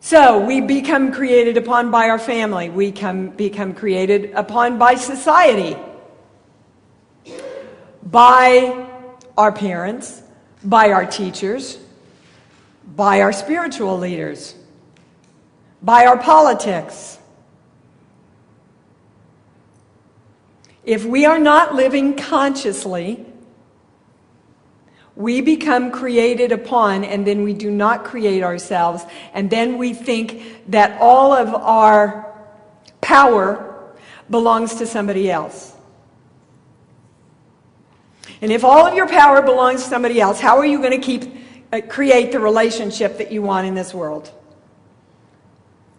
So we become created upon by our family. We become created upon by society, by our parents, by our teachers, by our spiritual leaders, by our politics. If we are not living consciously, we become created upon, and then we do not create ourselves, and then we think that all of our power belongs to somebody else. And if all of your power belongs to somebody else, how are you going to create the relationship that you want in this world?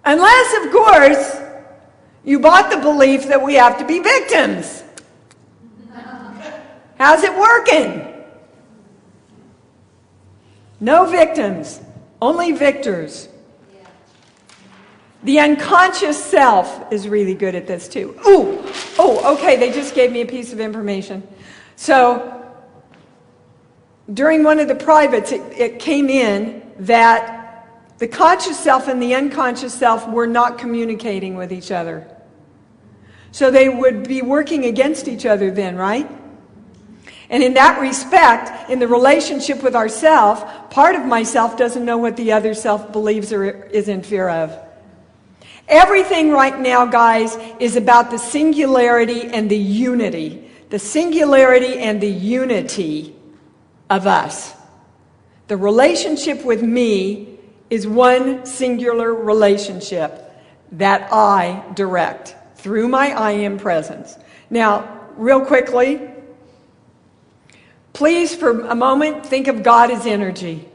Unless, of course, you bought the belief that we have to be victims. How's it working? No victims, only victors. The unconscious self is really good at this too. Okay, they just gave me a piece of information. So, during one of the privates, it came in that the conscious self and the unconscious self were not communicating with each other. So they would be working against each other then, right? And in that respect, in the relationship with ourself, part of myself doesn't know what the other self believes or is in fear of. Everything right now, guys, is about the singularity and the unity. The singularity and the unity of us. The relationship with me is one singular relationship that I direct through my I am presence. Now, real quickly, please, for a moment, think of God as energy.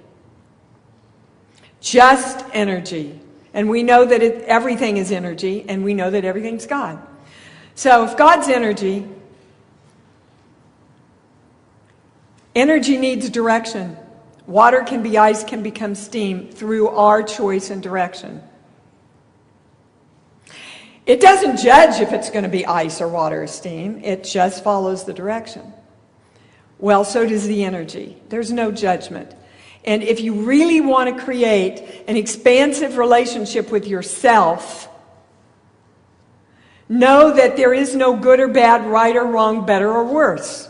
Just energy. And we know that everything is energy, and we know that everything's God. So if God's energy, energy needs direction. Water can be ice, can become steam through our choice and direction. It doesn't judge if it's going to be ice or water or steam. It just follows the direction. Well, so does the energy. There's no judgment. And if you really want to create an expansive relationship with yourself, know that there is no good or bad, right or wrong, better or worse.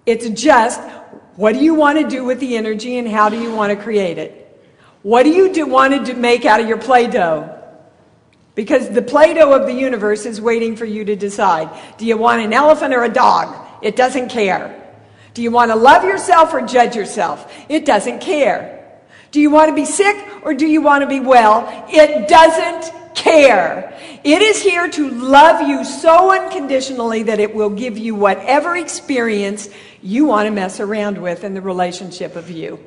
It's just, what do you want to do with the energy and how do you want to create it? What do you want to make out of your Play-Doh? Because the Play-Doh of the universe is waiting for you to decide. Do you want an elephant or a dog? It doesn't care. Do you want to love yourself or judge yourself? It doesn't care. Do you want to be sick or do you want to be well? It doesn't care. It is here to love you so unconditionally that it will give you whatever experience you want to mess around with in the relationship of you.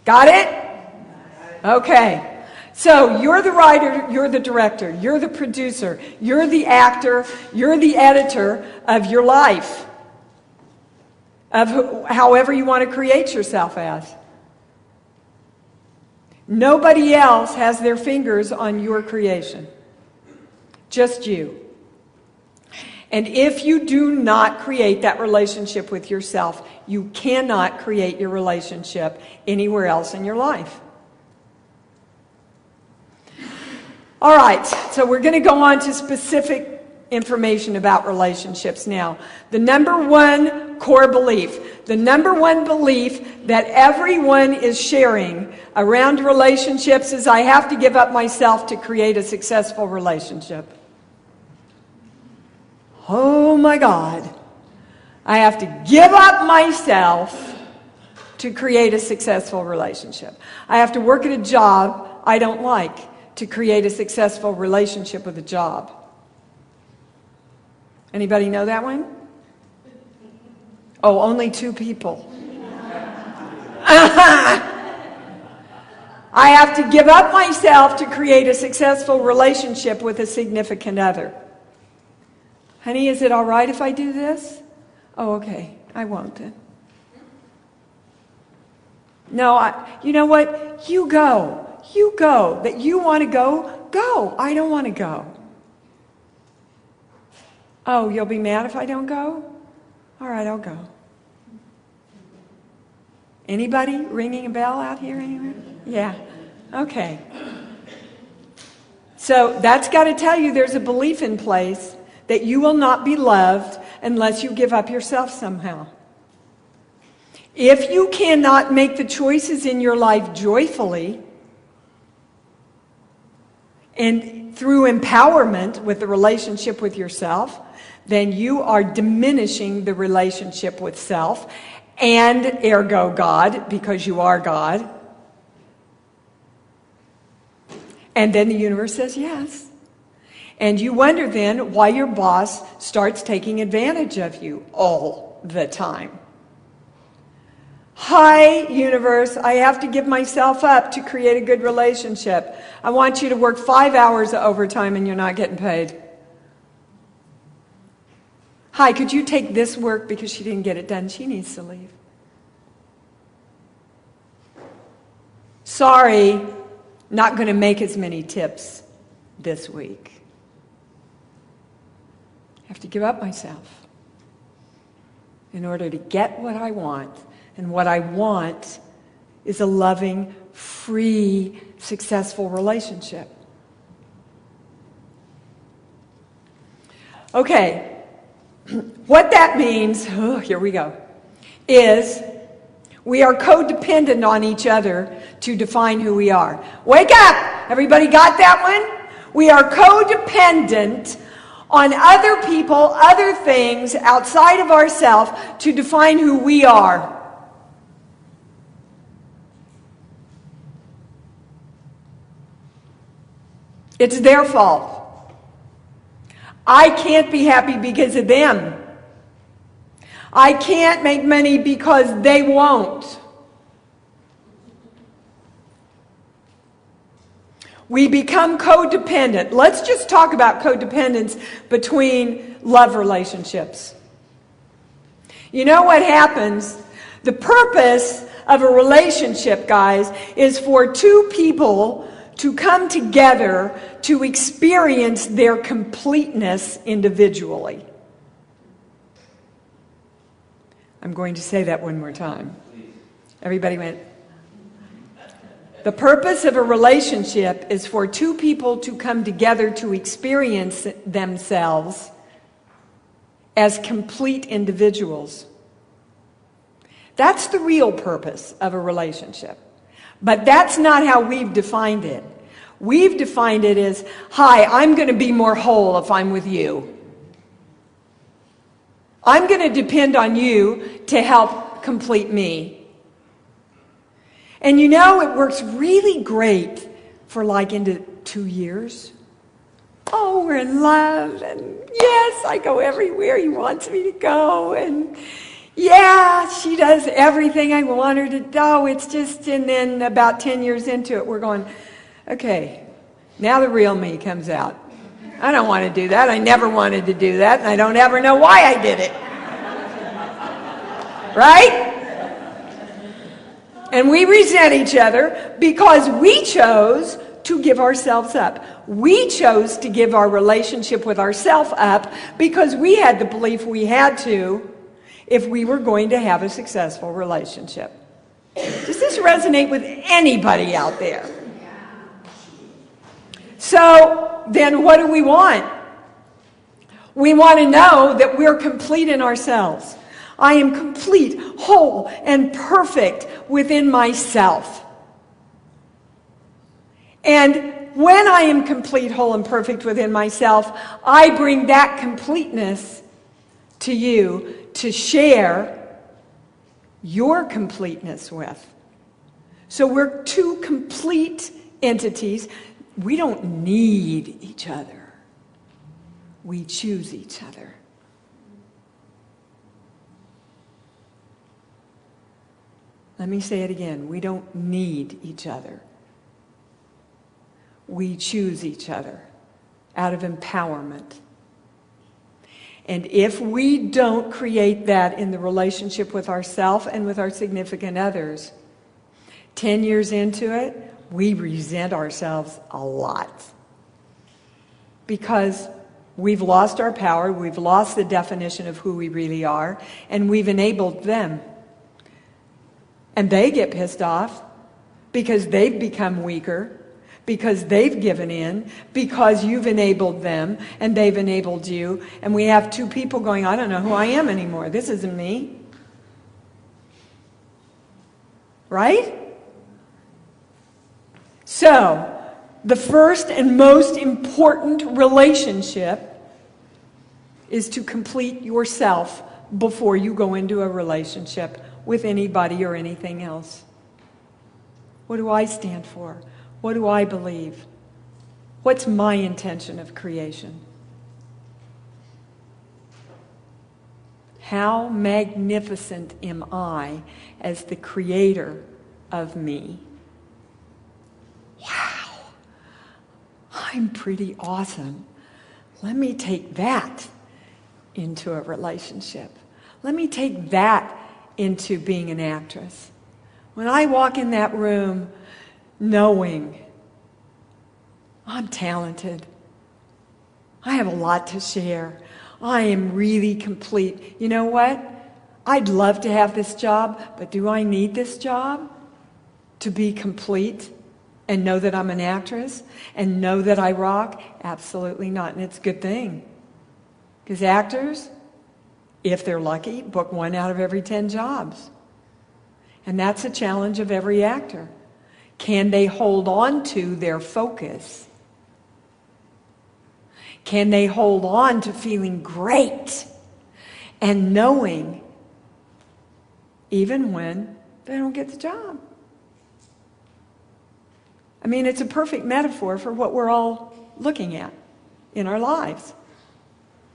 Got it? Okay. So you're the writer, you're the director, you're the producer, you're the actor, you're the editor of your life. Of however you want to create yourself as. Nobody else has their fingers on your creation. Just you. And if you do not create that relationship with yourself, you cannot create your relationship anywhere else in your life. All right, so we're going to go on to specific information about relationships now. The number one core belief, the number one belief that everyone is sharing around relationships is I have to give up myself to create a successful relationship. Oh my God. I have to give up myself to create a successful relationship. I have to work at a job I don't like to create a successful relationship with a job. Anybody know that one? Oh, only 2 people. I have to give up myself to create a successful relationship with a significant other. Honey, is it all right if I do this? Oh, okay. I won't then. No, you know what? You go. You go. That you want to go, go. I don't want to go. Oh, you'll be mad if I don't go? All right, I'll go. Anybody ringing a bell out here anywhere? Yeah. Okay. So that's got to tell you there's a belief in place that you will not be loved unless you give up yourself somehow. If you cannot make the choices in your life joyfully and through empowerment with the relationship with yourself, then you are diminishing the relationship with self and ergo God, because you are God. And then the universe says yes. And you wonder then why your boss starts taking advantage of you all the time. Hi, universe, I have to give myself up to create a good relationship. I want you to work 5 hours of overtime and you're not getting paid. Hi, could you take this work because she didn't get it done? She needs to leave. Sorry, not going to make as many tips this week. I have to give up myself in order to get what I want. And what I want is a loving, free, successful relationship. Okay, what that means, here we go, is we are codependent on each other to define who we are. Wake up! Everybody got that one? We are codependent on other people, other things outside of ourselves to define who we are. It's their fault. I can't be happy because of them. I can't make money because they won't. We become codependent. Let's just talk about codependence between love relationships. You know what happens? The purpose of a relationship, guys, is for two people to come together to experience their completeness individually. I'm going to say that one more time. Everybody went. The purpose of a relationship is for two people to come together to experience themselves as complete individuals. That's the real purpose of a relationship. But that's not how we've defined it. We've defined it as, hi, I'm going to be more whole if I'm with you. I'm going to depend on you to help complete me. And you know, it works really great for like into 2 years. Oh, we're in love, and yes, I go everywhere he wants me to go, and yeah, she does everything I want her to do. It's just, and then about 10 years into it, we're going, okay, now the real me comes out. I don't want to do that. I never wanted to do that, and I don't ever know why I did it. Right? And we resent each other because we chose to give ourselves up. We chose to give our relationship with ourselves up because we had the belief we had to if we were going to have a successful relationship. Does this resonate with anybody out there? So then what do we want? We want to know that we're complete in ourselves. I am complete, whole, and perfect within myself. And when I am complete, whole, and perfect within myself, I bring that completeness to you to share your completeness with. So we're two complete entities. We don't need each other. We choose each other. Let me say it again. We don't need each other. We choose each other out of empowerment. And if we don't create that in the relationship with ourselves and with our significant others, 10 years into it, we resent ourselves a lot. Because we've lost our power, we've lost the definition of who we really are, and we've enabled them. And they get pissed off because they've become weaker, because they've given in, because you've enabled them and they've enabled you, and we have two people going, I don't know who I am anymore. This isn't me. Right? So, the first and most important relationship is to complete yourself before you go into a relationship with anybody or anything else. What do I stand for? What do I believe? What's my intention of creation? How magnificent am I as the creator of me? Wow, I'm pretty awesome. Let me take that into a relationship. Let me take that into being an actress. When I walk in that room knowing I'm talented, I have a lot to share, I am really complete. You know what? I'd love to have this job, but do I need this job to be complete and know that I'm an actress and know that I rock? Absolutely not, and it's a good thing. Because actors, if they're lucky, book 1 out of every 10 jobs. And that's a challenge of every actor. Can they hold on to their focus? Can they hold on to feeling great and knowing even when they don't get the job? I mean, it's a perfect metaphor for what we're all looking at in our lives.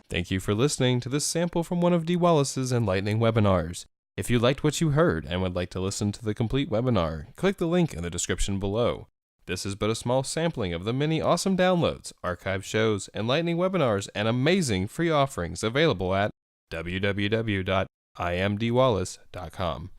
Thank you for listening to this sample from one of Dee Wallace's enlightening webinars. If you liked what you heard and would like to listen to the complete webinar, click the link in the description below. This is but a small sampling of the many awesome downloads, archived shows, enlightening webinars, and amazing free offerings available at www.imdwallace.com.